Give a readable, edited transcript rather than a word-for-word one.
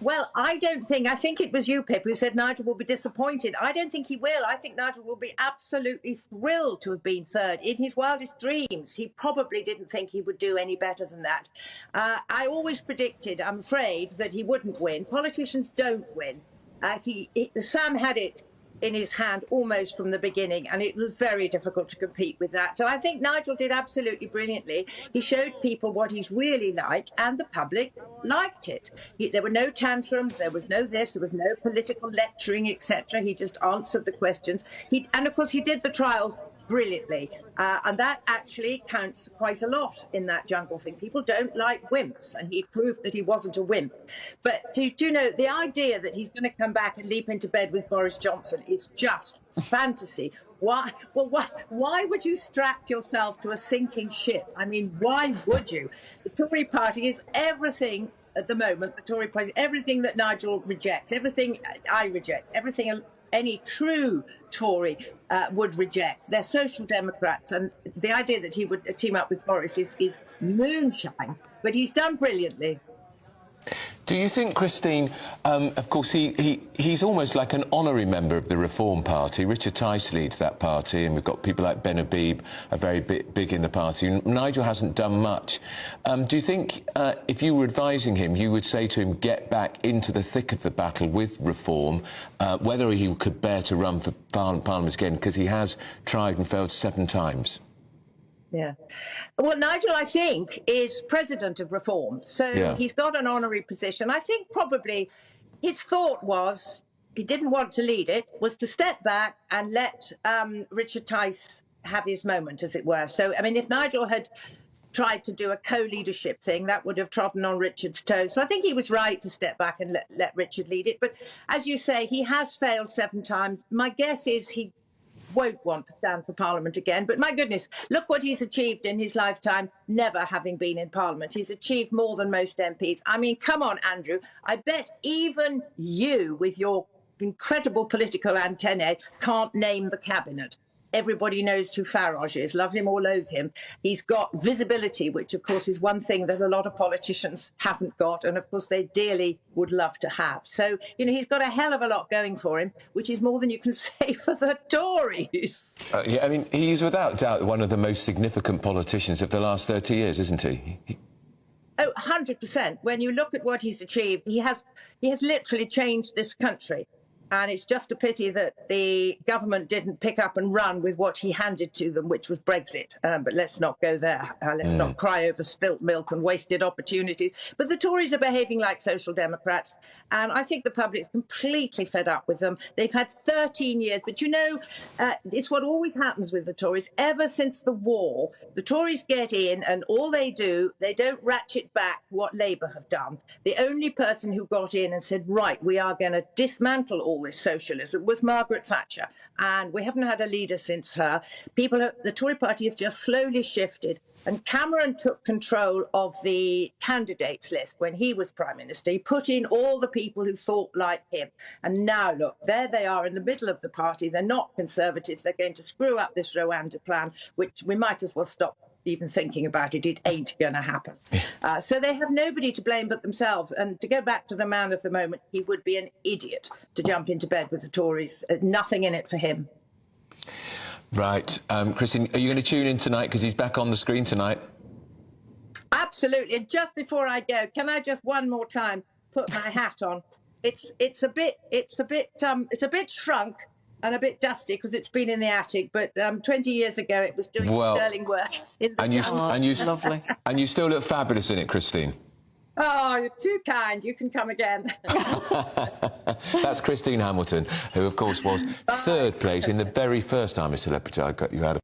Well, I think it was you, Pip, who said Nigel will be disappointed. I don't think he will. I think Nigel will be absolutely thrilled to have been third. In his wildest dreams, he probably didn't think he would do any better than that. I always predicted, I'm afraid, that he wouldn't win. Politicians don't win. Sam had it in his hand almost from the beginning, and it was very difficult to compete with that. So I think Nigel did absolutely brilliantly. He showed people what he's really like, and the public liked it. There were no tantrums, there was no this, there was no political lecturing, etc. He just answered the questions. And of course, he did the trials brilliantly, and that actually counts quite a lot in that jungle thing. People don't like wimps, and he proved that he wasn't a wimp. But do you know, the idea that he's going to come back and leap into bed with Boris Johnson is just fantasy. Why? Well, why would you strap yourself to a sinking ship? I mean, why would you? The Tory party is everything at the moment. The Tory party, everything that Nigel rejects, everything I reject, everything any true Tory would reject. They're social democrats, and the idea that he would team up with Boris is moonshine, but he's done brilliantly. Do you think, Christine, of course, he's almost like an honorary member of the Reform Party. Richard Tice leads that party, and we've got people like Ben Habib are very big in the party. Nigel hasn't done much. Do you think, if you were advising him, you would say to him, get back into the thick of the battle with Reform, whether he could bear to run for Parliament again, because he has tried and failed 7 times? Yeah. Well, Nigel, I think, is president of Reform. So he's got an honorary position. I think probably his thought was, he didn't want to lead it, was to step back and let Richard Tice have his moment, as it were. So, I mean, if Nigel had tried to do a co-leadership thing, that would have trodden on Richard's toes. So I think he was right to step back and let Richard lead it. But as you say, he has failed 7 times. My guess is he won't want to stand for Parliament again. But my goodness, look what he's achieved in his lifetime, never having been in Parliament. He's achieved more than most MPs. I mean, come on, Andrew. I bet even you, with your incredible political antennae, can't name the cabinet. Everybody knows who Farage is, love him or loathe him. He's got visibility, which, of course, is one thing that a lot of politicians haven't got, and, of course, they dearly would love to have. So, you know, he's got a hell of a lot going for him, which is more than you can say for the Tories. Yeah, I mean, he's without doubt one of the most significant politicians of the last 30 years, isn't he? Oh, 100%. When you look at what he's achieved, he has literally changed this country. And it's just a pity that the government didn't pick up and run with what he handed to them, which was Brexit. But let's not go there. Let's not cry over spilt milk and wasted opportunities. But the Tories are behaving like social democrats. And I think the public's completely fed up with them. They've had 13 years. But, you know, it's what always happens with the Tories. Ever since the war, the Tories get in and all they do, they don't ratchet back what Labour have done. The only person who got in and said, right, we are going to dismantle all this socialism was Margaret Thatcher, and we haven't had a leader since her. The Tory party have just slowly shifted, and Cameron took control of the candidates list when he was Prime Minister. He put in all the people who thought like him, and now look, there they are in the middle of the party. They're not Conservatives. They're going to screw up this Rwanda plan, which we might as well stop even thinking about it. It ain't going to happen. So they have nobody to blame but themselves. And to go back to the man of the moment, he would be an idiot to jump into bed with the Tories. Nothing in it for him. Right. Christine, are you going to tune in tonight because he's back on the screen tonight? Absolutely. And just before I go, can I just one more time put my hat on? It's a bit shrunk and a bit dusty because it's been in the attic, but 20 years ago it was doing sterling work in the lovely. And you still look fabulous in it, Christine. Oh, you're too kind. You can come again. That's Christine Hamilton, who, of course, was 3rd place in the very first time a Celebrity I got you out of.